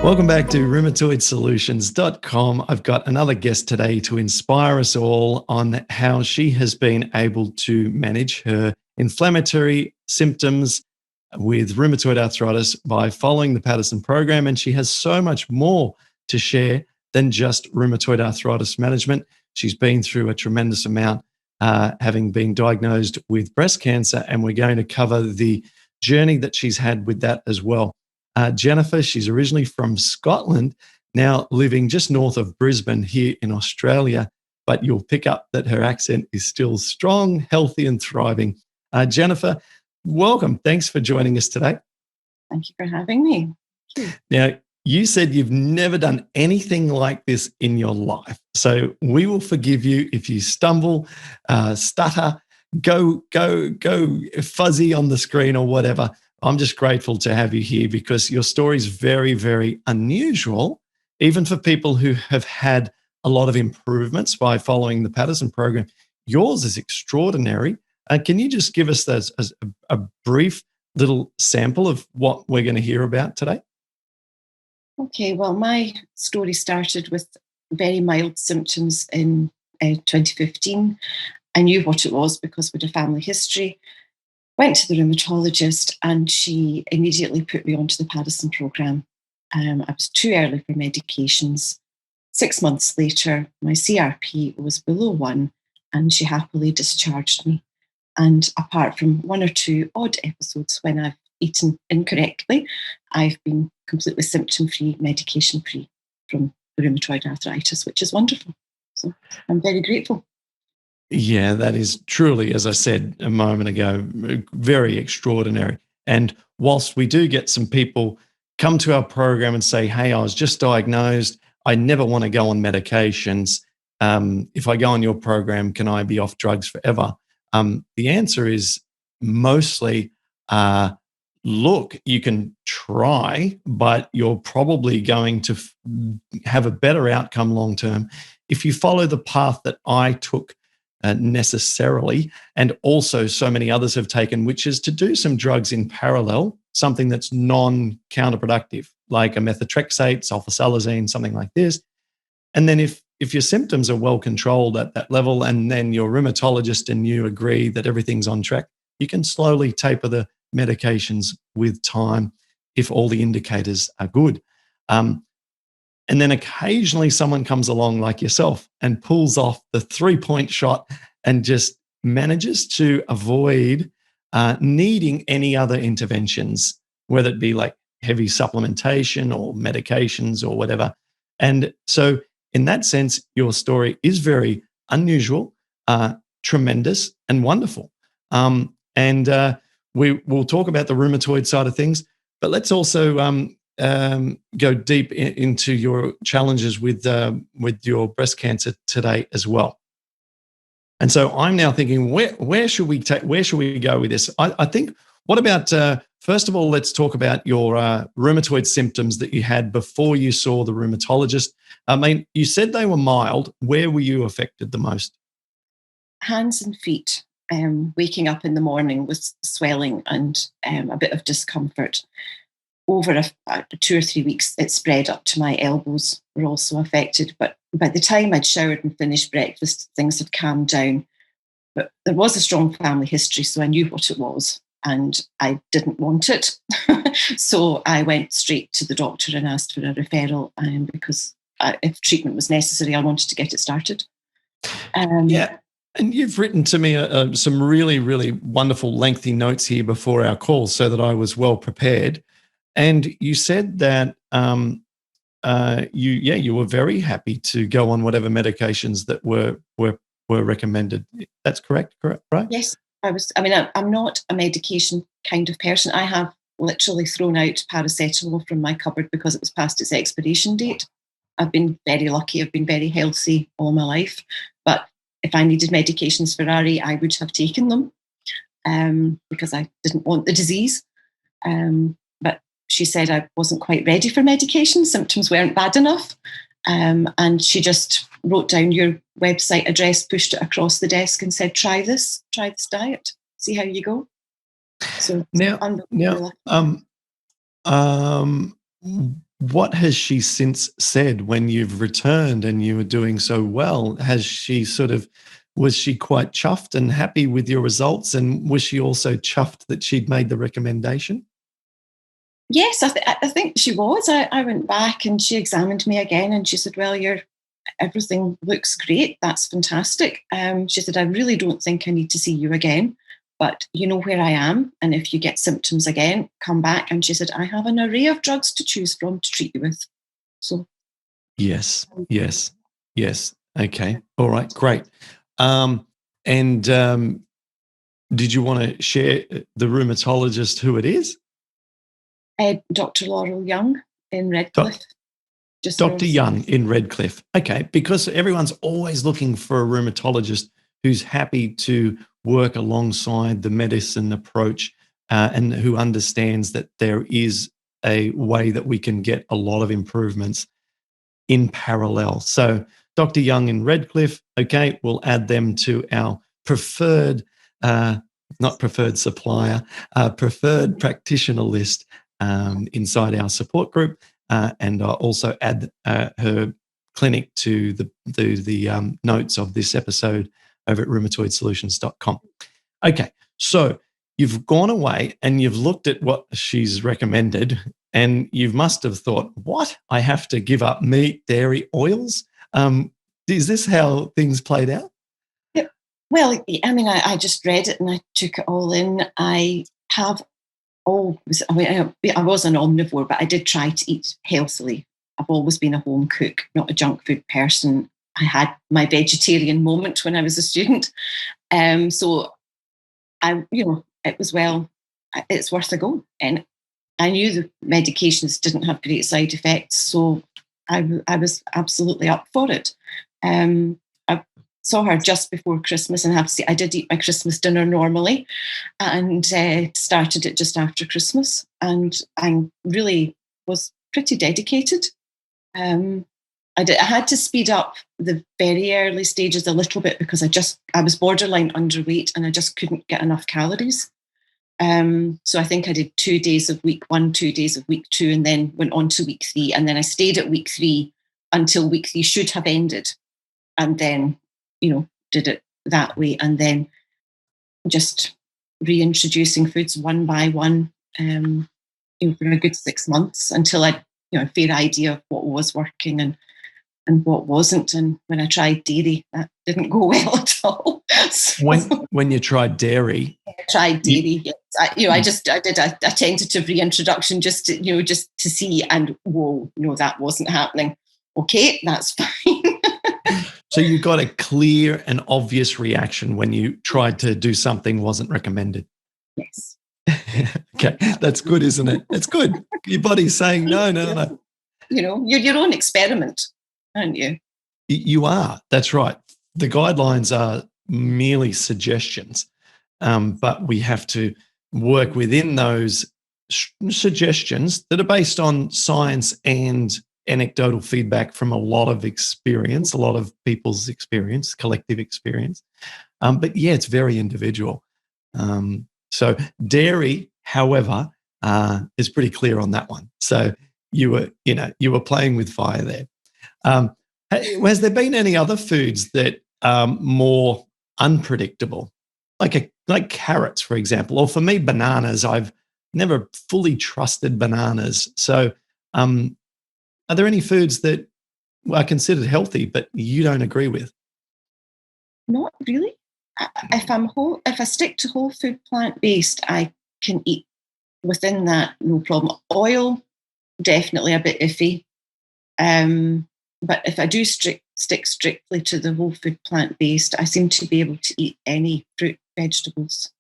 Welcome back to rheumatoidsolutions.com. I've got another guest today to inspire us all on how she has been able to manage her inflammatory symptoms with rheumatoid arthritis by following the Paddison Program. And she has so much more to share than just rheumatoid arthritis management. She's been through a tremendous amount, having been diagnosed with breast cancer, and we're going to cover the journey that she's had with that as well. Jennifer, she's originally from Scotland, now living just north of Brisbane here in Australia, but you'll pick up that her accent is still strong, healthy, and thriving. Jennifer, welcome. Thanks for joining us today. Thank you for having me. Now, you said you've never done anything like this in your life, so we will forgive you if you stumble, stutter, go fuzzy on the screen or whatever. I'm just grateful to have you here because your story is very, very unusual, even for people who have had a lot of improvements by following the Paddison Program. Yours is extraordinary. Can you just give us a brief little sample of what we're going to hear about today? Okay, well, my story started with very mild symptoms in 2015. I knew what it was because we had a family history. Went to the rheumatologist and she immediately put me onto the Paddison Program. I was too early for medications. 6 months later, my CRP was below 1 and she happily discharged me. And apart from 1 or 2 odd episodes when I've eaten incorrectly, I've been completely symptom-free, medication-free from rheumatoid arthritis, which is wonderful. So I'm very grateful. Yeah, that is truly, as I said a moment ago, very extraordinary. And whilst we do get some people come to our program and say, hey, I was just diagnosed, I never want to go on medications. If I go on your program, can I be off drugs forever? The answer is mostly, look, you can try, but you're probably going to have a better outcome long term if you follow the path that I took necessarily, and also so many others have taken, which is to do some drugs in parallel, something that's non-counterproductive, like a methotrexate, sulfasalazine, something like this. And then if your symptoms are well controlled at that level, and then your rheumatologist and you agree that everything's on track, you can slowly taper the medications with time if all the indicators are good. And then occasionally someone comes along like yourself and pulls off the 3-point shot and just manages to avoid needing any other interventions, whether it be like heavy supplementation or medications or whatever. And so in that sense, your story is very unusual, tremendous, and wonderful. We will talk about the rheumatoid side of things, but let's also go deep into your challenges with your breast cancer today as well. And so I'm now thinking, where should we go with this? I think, what about first of all, let's talk about your rheumatoid symptoms that you had before you saw the rheumatologist. I mean, you said they were mild. Where were you affected the most? Hands and feet. Waking up in the morning with swelling and a bit of discomfort. Over 2 or 3 weeks, it spread up to my elbows, were also affected. But by the time I'd showered and finished breakfast, things had calmed down. But there was a strong family history, so I knew what it was, and I didn't want it. So I went straight to the doctor and asked for a referral because if treatment was necessary, I wanted to get it started. Yeah. And you've written to me some really, really wonderful, lengthy notes here before our call so that I was well prepared. And you said that you were very happy to go on whatever medications that were recommended. That's correct, right? Yes, I was. I mean, I'm not a medication kind of person. I have literally thrown out paracetamol from my cupboard because it was past its expiration date. I've been very lucky. I've been very healthy all my life. But if I needed medications for RA, I would have taken them because I didn't want the disease. But she said I wasn't quite ready for medication. Symptoms weren't bad enough. And she just wrote down your website address, pushed it across the desk and said, try this diet, see how you go. So What has she since said when you've returned and you were doing so well? Has she was she quite chuffed and happy with your results? And was she also chuffed that she'd made the recommendation? Yes, I think she was. I went back and she examined me again and she said, well, everything looks great. That's fantastic. She said, I really don't think I need to see you again, but you know where I am. And if you get symptoms again, come back. And she said, I have an array of drugs to choose from to treat you with. So, Yes, yes, yes. Okay. All right. Great. And did you want to share the rheumatologist who it is? Dr. Laurel Young in Doc- Redcliffe. Just Dr. Young in Redcliffe. Okay. Because everyone's always looking for a rheumatologist who's happy to work alongside the medicine approach and who understands that there is a way that we can get a lot of improvements in parallel. So Dr. Young in Redcliffe, okay, we'll add them to our preferred, not preferred supplier, preferred practitioner list inside our support group, and I'll also add her clinic to the notes of this episode over at rheumatoidsolutions.com. Okay, so you've gone away and you've looked at what she's recommended, and you must have thought, what? I have to give up meat, dairy, oils? Is this how things played out? Yeah. Well, I mean, I just read it and I took it all in. I have always, I was an omnivore, but I did try to eat healthily. I've always been a home cook, not a junk food person. I had my vegetarian moment when I was a student. So it was, well, it's worth a go. And I knew the medications didn't have great side effects, so I was absolutely up for it. I saw her just before Christmas, and I have to say, I did eat my Christmas dinner normally, and started it just after Christmas, and I really was pretty dedicated. I had to speed up the very early stages a little bit because I was borderline underweight and I just couldn't get enough calories. So I think I did 2 days of week 1, 2 days of week 2, and then went on to week 3. And then I stayed at week 3 until week 3 should have ended. And then, did it that way. And then just reintroducing foods one by one, for a good 6 months until I, a fair idea of what was working and what wasn't. And when I tried dairy, that didn't go well at all. So, when you tried dairy, I tried dairy. Yes. I did a tentative reintroduction just to see, and whoa, no, that wasn't happening. Okay, that's fine. So you got a clear and obvious reaction when you tried to do something wasn't recommended. Yes. Okay, that's good, isn't it? It's good. Your body's saying no. You're your own experiment, aren't you? You are. That's right. The guidelines are merely suggestions, but we have to work within those suggestions that are based on science and anecdotal feedback from a lot of experience, a lot of people's experience, collective experience. But yeah, it's very individual. So dairy, however, is pretty clear on that one. So you were playing with fire there. Has there been any other foods that are more unpredictable, like carrots, for example, or for me, bananas? I've never fully trusted bananas. So, are there any foods that are considered healthy but you don't agree with? Not really. If I stick to whole food plant based, I can eat within that, no problem. Oil, definitely a bit iffy. But if I do stick strictly to the whole food plant based, I seem to be able to eat any fruit, vegetables,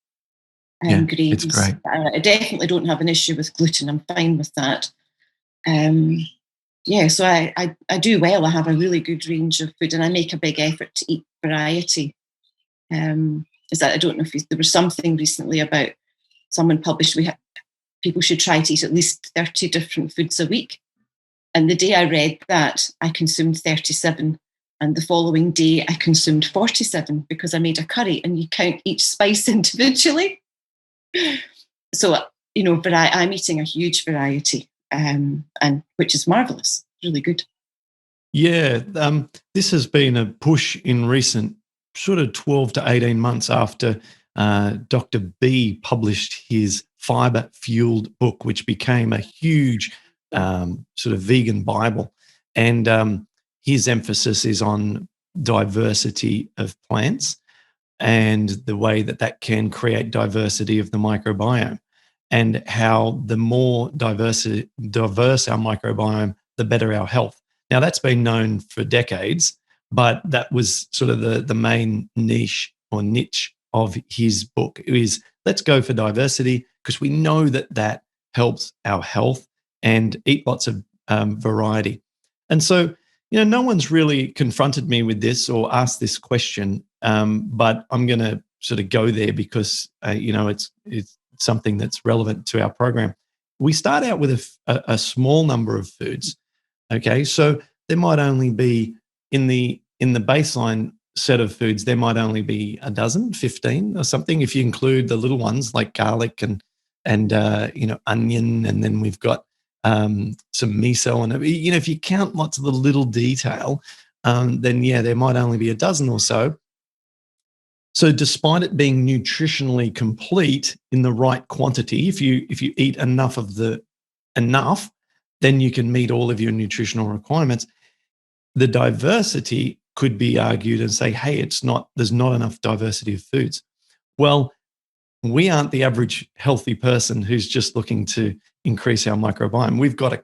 and grains. It's great. I definitely don't have an issue with gluten. I'm fine with that. So I do well. I have a really good range of food, and I make a big effort to eat variety. Is that I don't know if there was something recently about someone published people should try to eat at least 30 different foods a week. And the day I read that, I consumed 37. And the following day, I consumed 47 because I made a curry and you count each spice individually. So, but I'm eating a huge variety. and which is marvelous, really good. Yeah, this has been a push in recent sort of 12 to 18 months after Dr. B published his fiber fueled book, which became a huge sort of vegan Bible. And his emphasis is on diversity of plants and the way that that can create diversity of the microbiome, and how the more diverse our microbiome, the better our health. Now, that's been known for decades, but that was sort of the main niche or niche of his book is let's go for diversity because we know that that helps our health, and eat lots of variety. And so, no one's really confronted me with this or asked this question, but I'm going to sort of go there because it's something that's relevant to our program. We start out with a small number of foods. Okay, so there might only be in the baseline set of foods, there might only be a dozen, 15 or something. If you include the little ones like garlic and onion, and then we've got some miso, and if you count lots of the little detail, then yeah, there might only be a dozen or so. So, despite it being nutritionally complete in the right quantity, if you eat enough of the enough, then you can meet all of your nutritional requirements. The diversity could be argued and say, hey, there's not enough diversity of foods. Well, we aren't the average healthy person who's just looking to increase our microbiome. We've got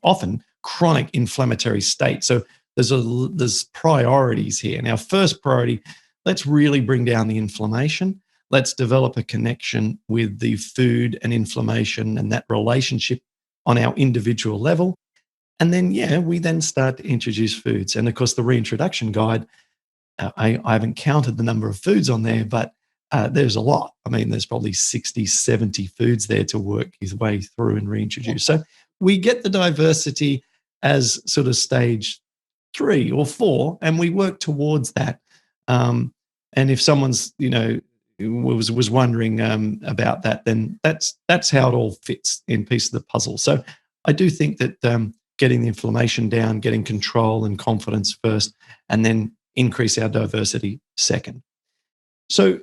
often chronic inflammatory state. So there's priorities here. And our first priority, let's really bring down the inflammation. Let's develop a connection with the food and inflammation and that relationship on our individual level. And then, yeah, we then start to introduce foods. And of course, the reintroduction guide, I haven't counted the number of foods on there, but there's a lot. I mean, there's probably 60, 70 foods there to work his way through and reintroduce. So we get the diversity as sort of stage 3 or 4, and we work towards that. And if someone's, was wondering about that, then that's how it all fits in piece of the puzzle. So I do think that getting the inflammation down, getting control and confidence first, and then increase our diversity second. So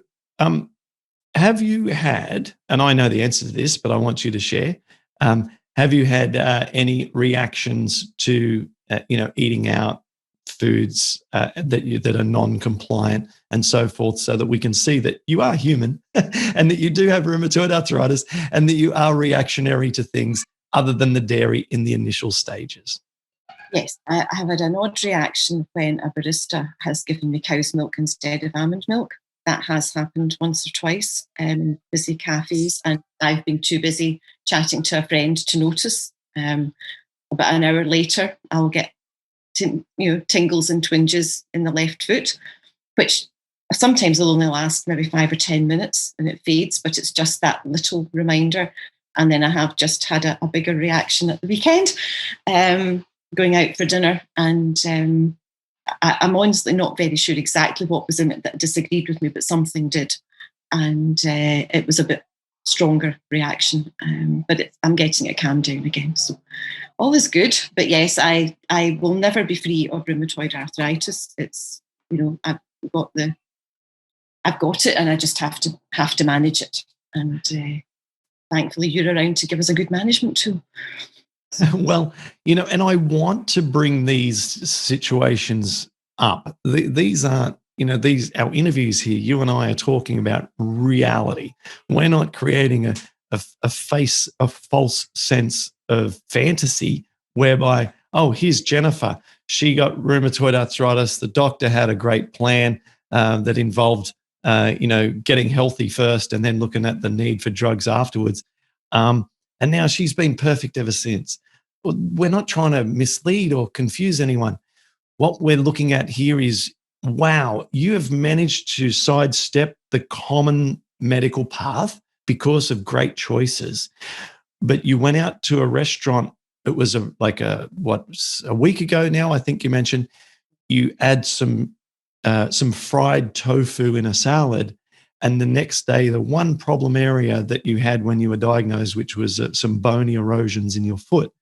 have you had, and I know the answer to this, but I want you to share, have you had any reactions to, eating out foods that are non-compliant and so forth, so that we can see that you are human and that you do have rheumatoid arthritis and that you are reactionary to things other than the dairy in the initial stages? Yes, I have had an odd reaction when a barista has given me cow's milk instead of almond milk. That has happened once or twice in busy cafes, and I've been too busy chatting to a friend to notice. About an hour later, I'll get tingles and twinges in the left foot, which sometimes will only last maybe 5 or 10 minutes and it fades, but it's just that little reminder. And then I have just had a bigger reaction at the weekend, going out for dinner, and I'm honestly not very sure exactly what was in it that disagreed with me, but something did. And it was a bit stronger reaction, but I'm getting it calmed down again. So all is good. But yes, I will never be free of rheumatoid arthritis. It's, I've got it, and I just have to manage it. And thankfully you're around to give us a good management tool. Well, and I want to bring these situations up. These aren't, our interviews here, you and I are talking about reality. We're not creating a false sense of fantasy whereby, oh, here's Jennifer. She got rheumatoid arthritis. The doctor had a great plan that involved, getting healthy first and then looking at the need for drugs afterwards. And now she's been perfect ever since. Well, we're not trying to mislead or confuse anyone. What we're looking at here is, wow, you have managed to sidestep the common medical path because of great choices. But you went out to a restaurant. It was a week ago now, I think you mentioned. You add some fried tofu in a salad, And the next day, the one problem area that you had when you were diagnosed, which was some bony erosions in your foot,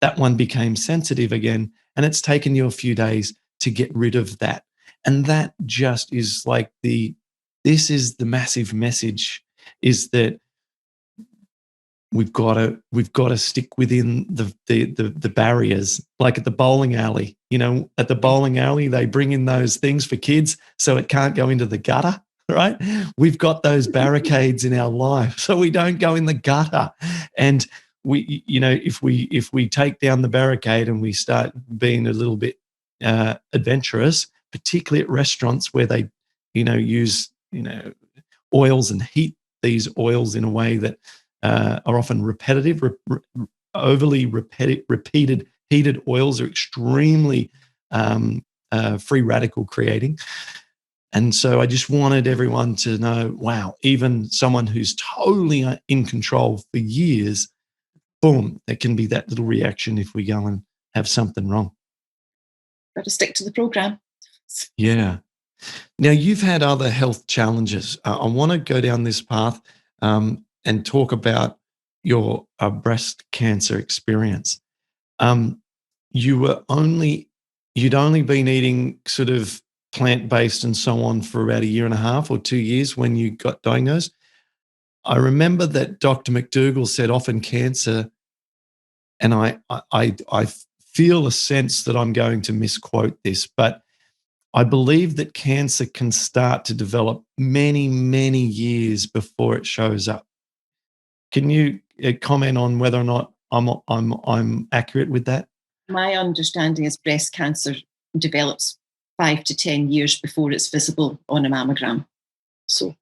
that one became sensitive again. And it's taken you a few days to get rid of that. And that just is like this is the massive message, is that we've got to stick within the barriers. Like at the bowling alley, at the bowling alley, they bring in those things for kids so it can't go into the gutter, right? We've got those barricades in our life so we don't go in the gutter. And if we take down the barricade and we start being a little bit adventurous, particularly at restaurants where they use oils and heat these oils in a way that are often repetitive, overly repeated heated oils are extremely free radical creating. And so I just wanted everyone to know, wow, even someone who's totally in control for years, boom, there can be that little reaction if we go and have something wrong. Got to stick to the program. Yeah. Now, you've had other health challenges. I want to go down this path and talk about your breast cancer experience. You'd only been eating sort of plant-based and so on for about 1.5 or 2 years when you got diagnosed. I remember that Dr. McDougall said often cancer, and I feel a sense that I'm going to misquote this, but I believe that cancer can start to develop many, many years before it shows up. Can you comment on whether or not I'm accurate with that? My understanding is breast cancer develops 5 to 10 years before it's visible on a mammogram. So,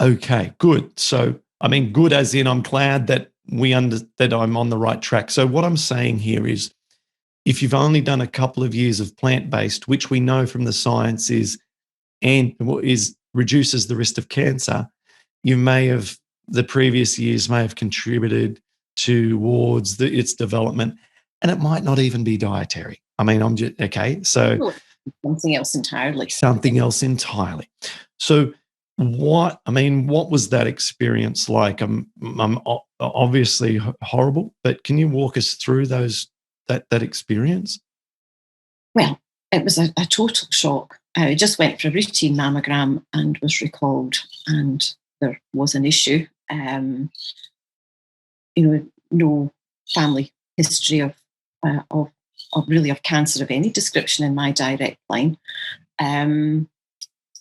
okay, good. So, I mean, good as in I'm glad that that I'm on the right track. So, what I'm saying here is, if you've only done a couple of years of plant-based, which we know from the science is reduces the risk of cancer, the previous years may have contributed towards its development, and it might not even be dietary. I mean, I'm just okay. So something else entirely. Something else entirely. So what was that experience like? I'm obviously horrible, but can you walk us through that experience? Well, it was a total shock. I just went for a routine mammogram and was recalled, and there was an issue. No family history of cancer of any description in my direct line.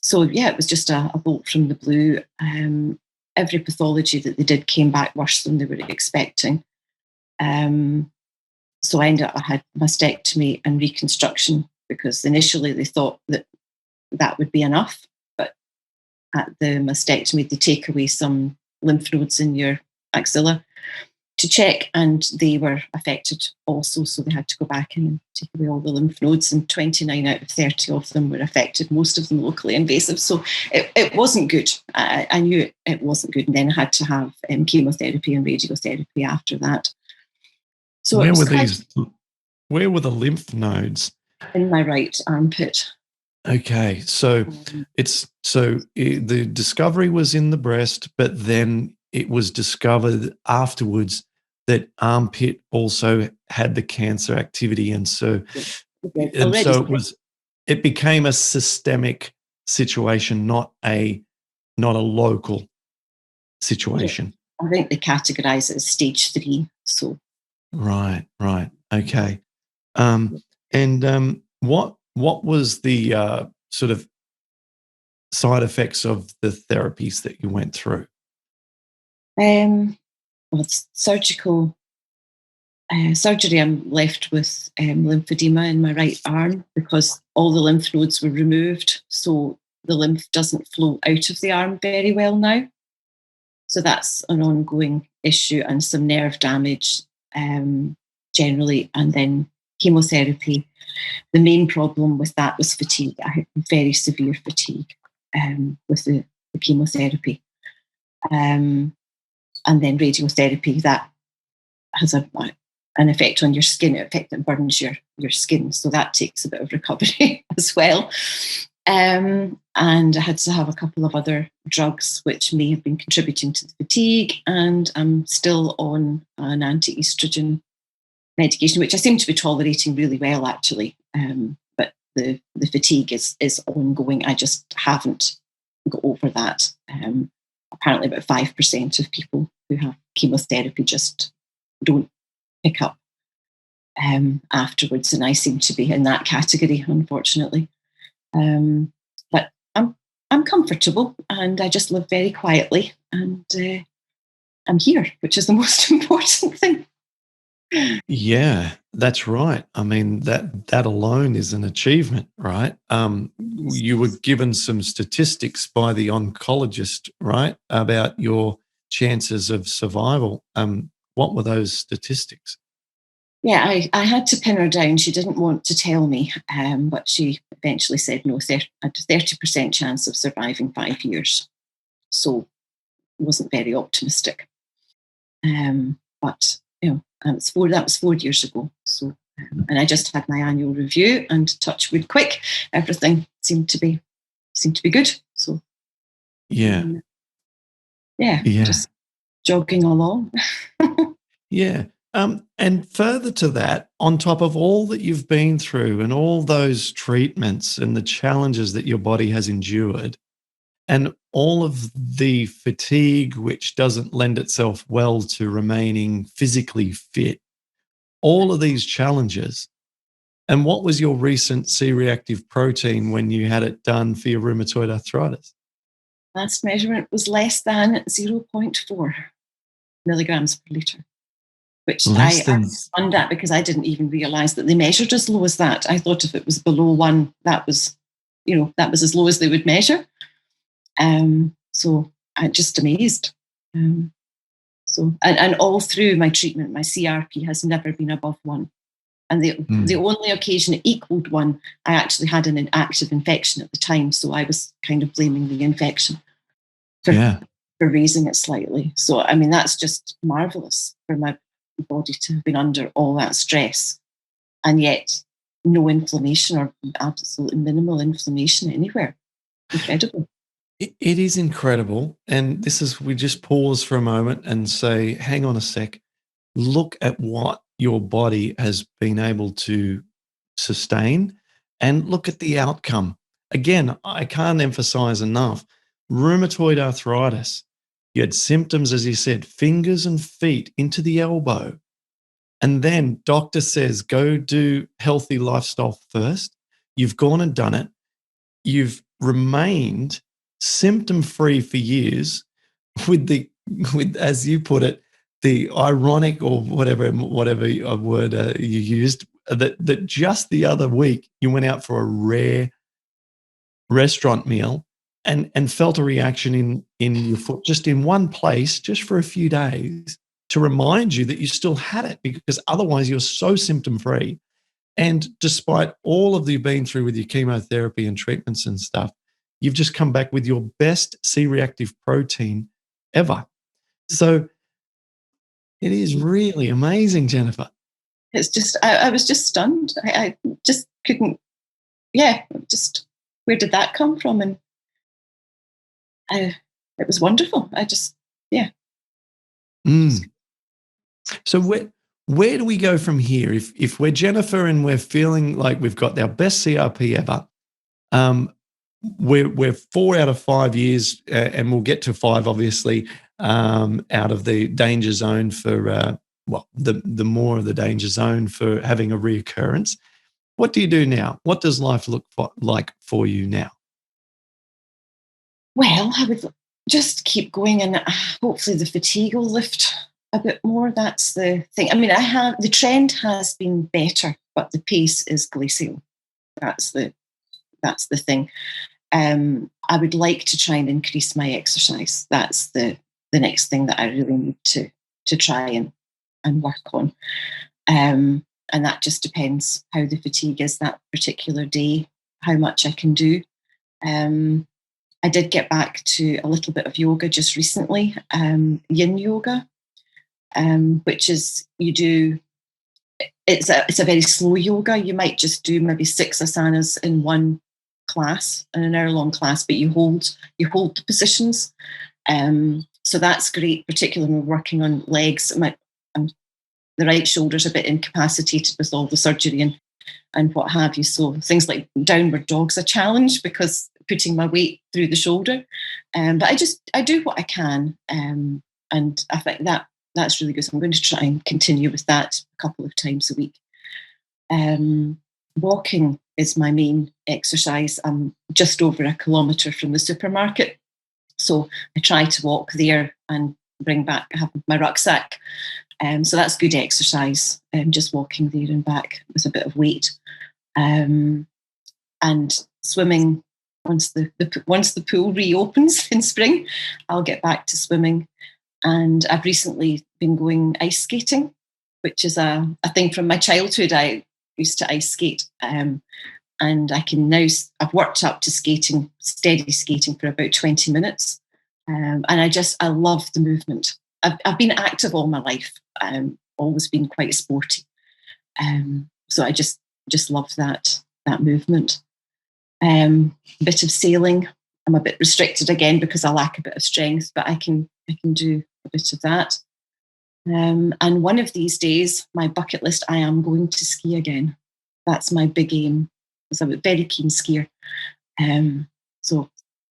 So yeah, it was just a bolt from the blue. Every pathology that they did came back worse than they were expecting. So I had mastectomy and reconstruction, because initially they thought that would be enough. But at the mastectomy, they take away some lymph nodes in your axilla to check, and they were affected also. So they had to go back and take away all the lymph nodes, and 29 out of 30 of them were affected, most of them locally invasive. So it wasn't good. I knew it wasn't good. And then I had to have chemotherapy and radiotherapy after that. So where were the lymph nodes? In my right armpit. Okay, so the discovery was in the breast, but then it was discovered afterwards that armpit also had the cancer activity, and so it became a systemic situation, not a local situation. I think they categorize it as stage 3. So right, okay, and what was the sort of side effects of the therapies that you went through? Well, it's surgery. I'm left with lymphedema in my right arm because all the lymph nodes were removed, so the lymph doesn't flow out of the arm very well now. So that's an ongoing issue, and some nerve damage generally, and then chemotherapy. The main problem with that was fatigue. I had very severe fatigue with the chemotherapy. And then radiotherapy, that has an effect on your skin. It burns your skin. So that takes a bit of recovery as well. And I had to have a couple of other drugs which may have been contributing to the fatigue. And I'm still on an anti-estrogen medication, which I seem to be tolerating really well, actually. But the fatigue is ongoing. I just haven't got over that. Apparently, about 5% of people who have chemotherapy just don't pick up afterwards, and I seem to be in that category, unfortunately. But I'm comfortable, and I just live very quietly, and I'm here, which is the most important thing. Yeah, that's right. I mean, that alone is an achievement, right? You were given some statistics by the oncologist, right, about your chances of survival. What were those statistics? Yeah, I had to pin her down. She didn't want to tell me, but she eventually said no, I had a 30% chance of surviving 5 years. So wasn't very optimistic. But that was 4 years ago. So and I just had my annual review, and touch wood quick, everything seemed to be good. So Yeah, um, yeah, yeah, just jogging along. yeah. And further to that, on top of all that you've been through and all those treatments and the challenges that your body has endured, and all of the fatigue, which doesn't lend itself well to remaining physically fit, all of these challenges. And what was your recent C reactive protein when you had it done for your rheumatoid arthritis? Last measurement was less than zero point 0.4 milligrams per litre, which Less I than, was stunned at because I didn't even realise that they measured as low as that. I thought if it was below 1, that was as low as they would measure. So I'm just amazed. Um, and all through my treatment, my CRP has never been above 1. And the mm, only occasion it equaled 1, I actually had an active infection at the time. So I was kind of blaming the infection for, yeah. for raising it slightly. So, I mean, that's just marvelous for my body to have been under all that stress, and yet no inflammation, or absolutely minimal inflammation anywhere. Incredible. It is incredible. And this is, we just pause for a moment and say, hang on a sec, look at what your body has been able to sustain and look at the outcome. Again, I can't emphasize enough rheumatoid arthritis. You had symptoms, as you said, fingers and feet into the elbow. And then doctor says, go do healthy lifestyle first. You've gone and done it. You've remained symptom free for years with with, as you put it, the ironic or whatever word you used, that just the other week you went out for a rare restaurant meal and felt a reaction in your foot, just in one place, just for a few days, to remind you that you still had it, because otherwise you're so symptom free. And despite all of the you've been through with your chemotherapy and treatments and stuff, you've just come back with your best C reactive protein ever. So it is really amazing, Jennifer. It's just, I was just stunned. I just couldn't, yeah, just, where did that come from? And it was wonderful. I just, yeah, just, Mm. So where do we go from here? If we're Jennifer and we're feeling like we've got our best CRP ever, um, we're 4 out of 5 years, and we'll get to five, obviously, out of the danger zone for the more of the danger zone for having a reoccurrence. What do you do now? What does life look like for you now? well, I would just keep going, and hopefully the fatigue will lift a bit more. That's the thing. I mean, the trend has been better, but the pace is glacial. That's the thing. I would like to try and increase my exercise. That's the next thing that I really need to try and work on. And that just depends how the fatigue is that particular day, how much I can do. Um, I did get back to a little bit of yoga just recently, yin yoga, which is it's a very slow yoga. You might just do maybe 6 asanas in one class, an hour-long class, but you hold the positions. So that's great, particularly when we're working on legs. The right shoulder's a bit incapacitated with all the surgery and what have you. So things like downward dog's a challenge because putting my weight through the shoulder. But I do what I can. And I think that's really good. So I'm going to try and continue with that a couple of times a week. Walking is my main exercise. I'm just over 1 kilometre from the supermarket. So I try to walk there and have my rucksack. So that's good exercise, just walking there and back with a bit of weight. And swimming, once the pool reopens in spring, I'll get back to swimming. And I've recently been going ice skating, which is a thing from my childhood. I used to ice skate. And I've worked up to steady skating for about 20 minutes. And I love the movement. I've been active all my life, always been quite sporty. So I just love that movement. A bit of sailing. I'm a bit restricted again because I lack a bit of strength, but I can do a bit of that. And one of these days, my bucket list, I am going to ski again. That's my big aim. Because I'm a very keen skier. But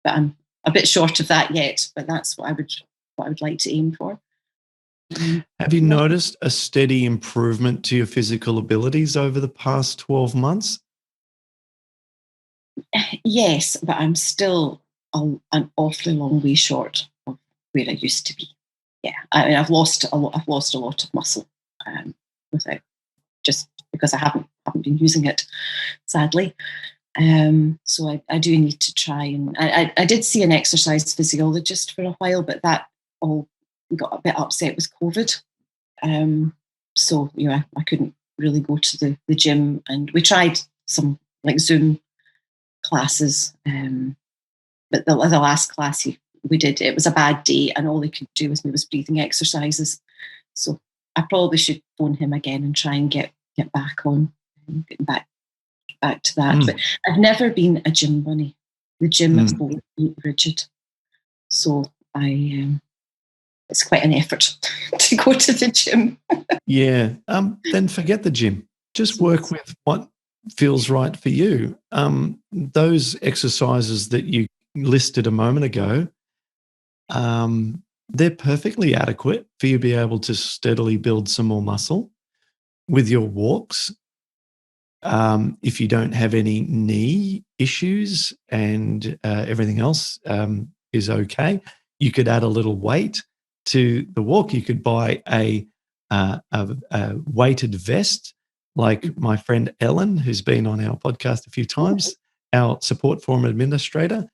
I'm a bit short of that yet. But that's what I would like to aim for. Have you noticed a steady improvement to your physical abilities over the past 12 months? Yes, but I'm still an awfully long way short of where I used to be. Yeah, I mean, I've lost a lot of muscle without, just because I haven't been using it, sadly. So I do need to try, and I did see an exercise physiologist for a while, but that all got a bit upset with COVID. So I couldn't really go to the gym, and we tried some like Zoom classes, but the last class we did, it was a bad day, and all they could do was breathing exercises. So I probably should phone him again and try and get back on, getting back to that. But I've never been a gym bunny. The gym is always rigid, so it's quite an effort to go to the gym. Yeah. Then forget the gym. Just work with what feels right for you. Those exercises that you listed a moment ago, they're perfectly adequate for you to be able to steadily build some more muscle with your walks. If you don't have any knee issues and everything else is okay, you could add a little weight to the walk. You could buy a weighted vest, like my friend Ellen, who's been on our podcast a few times, our support forum administrator.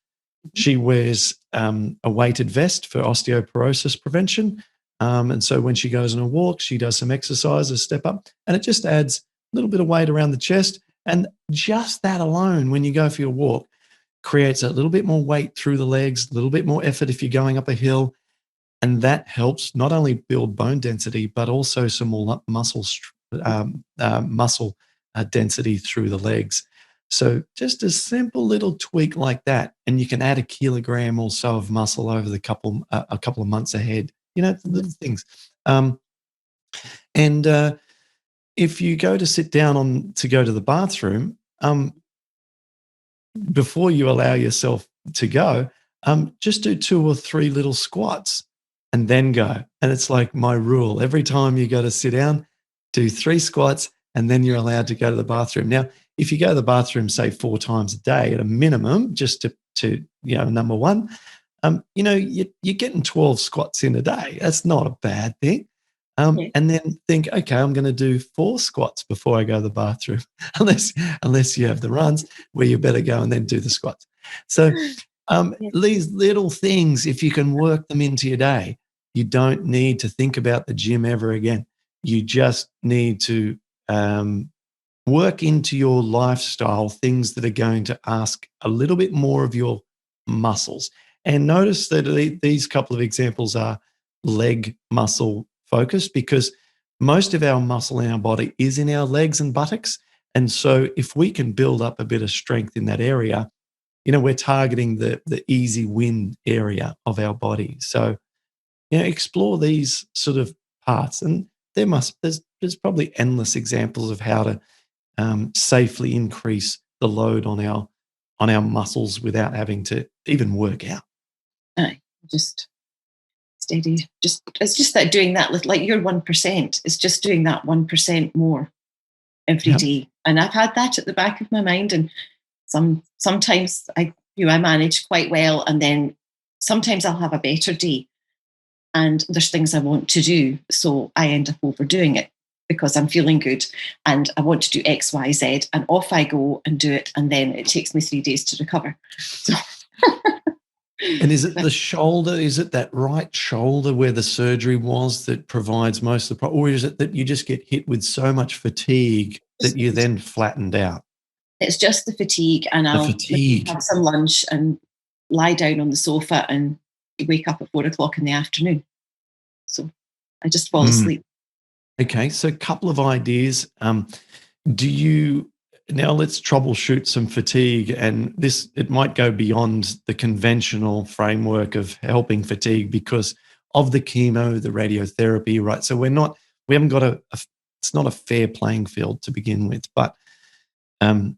She wears a weighted vest for osteoporosis prevention. And so when she goes on a walk, she does some exercises, step up, and it just adds a little bit of weight around the chest. And just that alone, when you go for your walk, creates a little bit more weight through the legs, a little bit more effort if you're going up a hill. And that helps not only build bone density, but also some more muscle density through the legs. So just a simple little tweak like that, and you can add 1 kilogram or so of muscle over a couple of months ahead. Little things. If you go to sit down to go to the bathroom, before you allow yourself to go, just do 2 or 3 little squats and then go. And it's like my rule. Every time you go to sit down, do 3 squats and then you're allowed to go to the bathroom. Now, if you go to the bathroom, say 4 times a day at a minimum, just to number one, you're getting 12 squats in a day. That's not a bad thing. And then think, okay, I'm going to do 4 squats before I go to the bathroom, unless you have the runs where you better go and then do the squats. So these little things, if you can work them into your day, you don't need to think about the gym ever again. You just need to work into your lifestyle things that are going to ask a little bit more of your muscles. And notice that these couple of examples are leg muscle focused, because most of our muscle in our body is in our legs and buttocks. And so if we can build up a bit of strength in that area, we're targeting the easy win area of our body. So, explore these sort of parts. And there's probably endless examples of how to safely increase the load on our muscles without having to even work out. Aye, just steady. It's just that doing that, like your 1%, is just doing that 1% more every Yep. day. And I've had that at the back of my mind. And sometimes I manage quite well, and then sometimes I'll have a better day, and there's things I want to do, so I end up overdoing it because I'm feeling good and I want to do X, Y, Z, and off I go and do it, and then it takes me 3 days to recover. So, And is it the shoulder? Is it that right shoulder where the surgery was that provides most of the problem? Or is it that you just get hit with so much fatigue that you then flattened out? it's just the fatigue, and The I'll maybe fatigue. have some lunch and lie down on the sofa and wake up at 4 o'clock in the afternoon. So I just fall Mm. asleep. Okay, so a couple of ideas. Do you now let's troubleshoot some fatigue, and it might go beyond the conventional framework of helping fatigue because of the chemo, the radiotherapy, right? So we haven't got it's not a fair playing field to begin with. But um,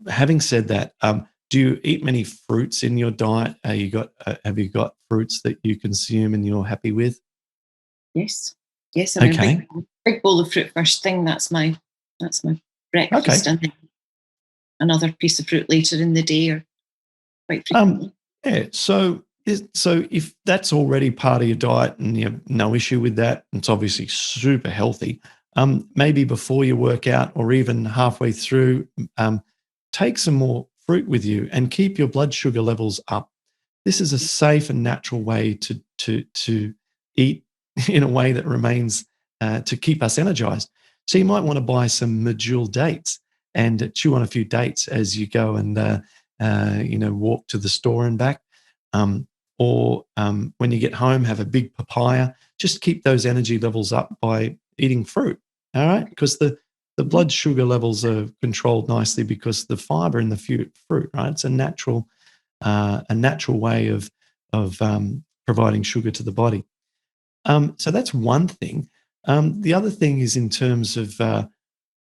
having said that, do you eat many fruits in your diet? Have you got fruits that you consume and you're happy with? Yes. Yes, I mean, Okay, big bowl of fruit first thing. That's my okay. breakfast, and then another piece of fruit later in the day, or quite Um, frequently. yeah. So if that's already part of your diet and you have no issue with that, it's obviously super healthy. Maybe before you work out or even halfway through, take some more fruit with you and keep your blood sugar levels up. This is a safe and natural way to eat in a way that remains to keep us energized. So you might want to buy some medjool dates and chew on a few dates as you go and walk to the store and back. Or when you get home, have a big papaya. Just keep those energy levels up by eating fruit. All right, because the Mhm. blood sugar levels are controlled nicely because the fiber in the fruit. Right, it's a natural way of providing sugar to the body. So that's one thing. The other thing is in terms of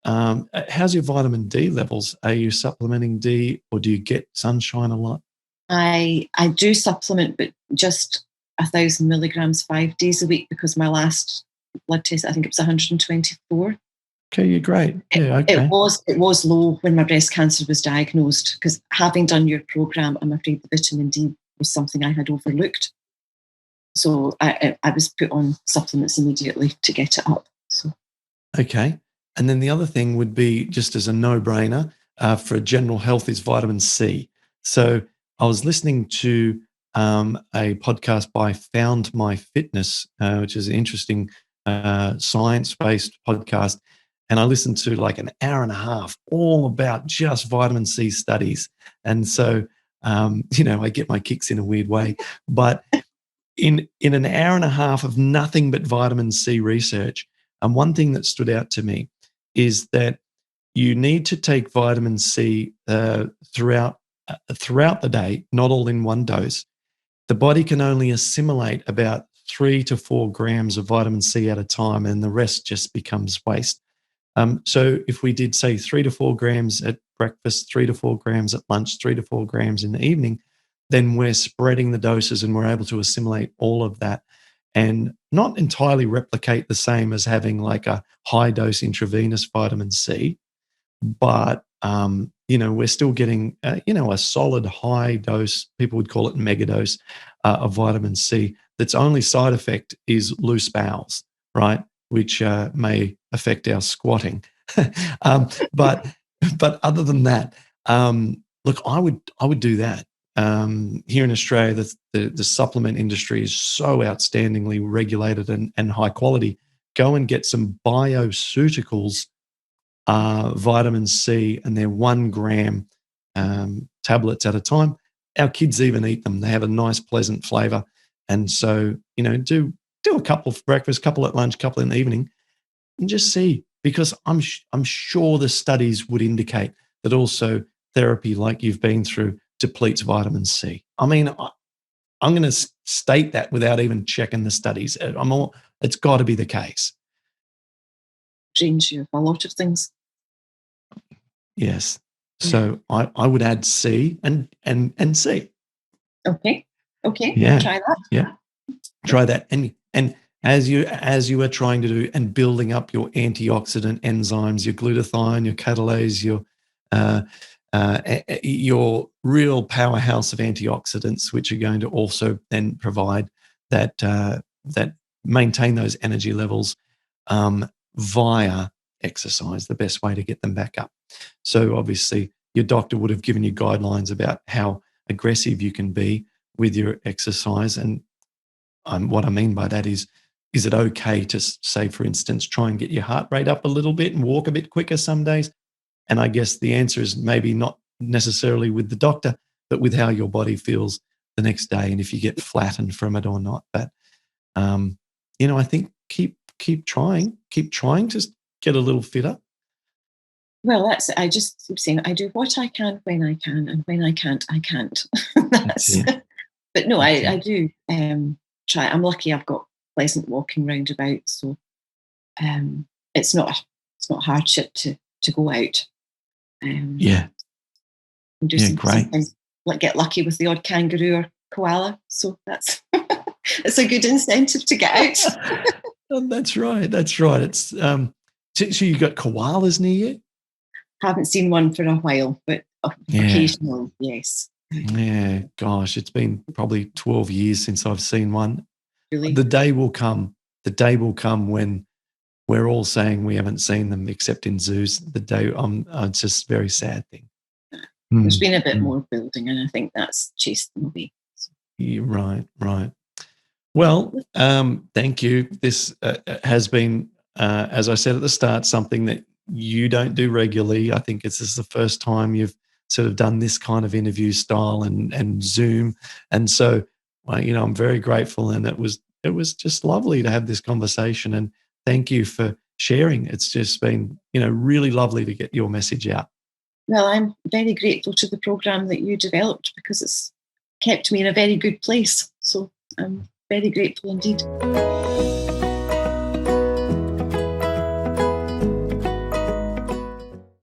how's your vitamin D levels? Are you supplementing D, or do you get sunshine a lot? I do supplement, but just 1,000 milligrams 5 days a week, because my last blood test, I think it was 124. Okay, you're great. Yeah, okay. It was low when my breast cancer was diagnosed, because having done your program, I'm afraid the vitamin D was something I had overlooked. So I was put on supplements immediately to get it up. So Okay. And then the other thing would be just as a no-brainer for general health is vitamin C. So I was listening to a podcast by Found My Fitness, which is an interesting science-based podcast. And I listened to like an hour and a half all about just vitamin C studies. And so, I get my kicks in a weird way. But in an hour and a half of nothing but vitamin C research, and one thing that stood out to me is that you need to take vitamin C throughout the day, not all in one dose. The body can only assimilate about 3 to 4 grams of vitamin C at a time, and the rest just becomes waste. So if we did say 3 to 4 grams at breakfast, 3 to 4 grams at lunch, 3 to 4 grams in the evening, then we're spreading the doses and we're able to assimilate all of that and not entirely replicate the same as having like a high dose intravenous vitamin C, but we're still getting a solid high dose. People would call it mega dose of vitamin C. That's only side effect is loose bowels, right? Which may affect our squatting. um, but but other than that, look, I would do that. Here in Australia, the supplement industry is so outstandingly regulated and high quality. Go and get some bioceuticals vitamin C, and they're 1 gram tablets at a time. Our kids even eat them. They have a nice, pleasant flavor. And so, do a couple for breakfast, couple at lunch, couple in the evening, and just see. Because I'm sure the studies would indicate that also therapy like you've been through depletes vitamin C. I mean, I'm going to state that without even checking the studies. It's got to be the case. Drains you of a lot of things. Yes. So I would add C and C. Okay. Yeah. Try that. Yeah. Try that. And as you are trying to do and building up your antioxidant enzymes, your glutathione, your catalase, your real powerhouse of antioxidants, which are going to also then provide that maintain those energy levels via exercise, the best way to get them back up. So obviously your doctor would have given you guidelines about how aggressive you can be with your exercise. And what I mean by that is it okay to say, for instance, try and get your heart rate up a little bit and walk a bit quicker some days? And I guess the answer is maybe not necessarily with the doctor, but with how your body feels the next day and if you get flattened from it or not. But, I think keep trying to get a little fitter. Well, I just keep saying I do what I can when I can, and when I can't, I can't. But no, I do try. I'm lucky I've got pleasant walking roundabout, so it's not hardship to go out. And do great. Sometimes get lucky with the odd kangaroo or koala, so that's it's a good incentive to get out. That's right. It's so you got koalas near you? Haven't seen one for a while, but occasionally, yes. Yeah, gosh, it's been probably 12 years since I've seen one. Really? The day will come. The day will come when we're all saying we haven't seen them except in zoos. The day, it's just a very sad thing. There's been a bit more building, and I think that's chased them away. So. Yeah, right. Well, thank you. This has been, as I said at the start, something that you don't do regularly. I think this is the first time you've sort of done this kind of interview style and Zoom. And so, I'm very grateful. And it was just lovely to have this conversation. And thank you for sharing. It's just been, really lovely to get your message out. Well, I'm very grateful to the program that you developed because it's kept me in a very good place. So I'm very grateful indeed.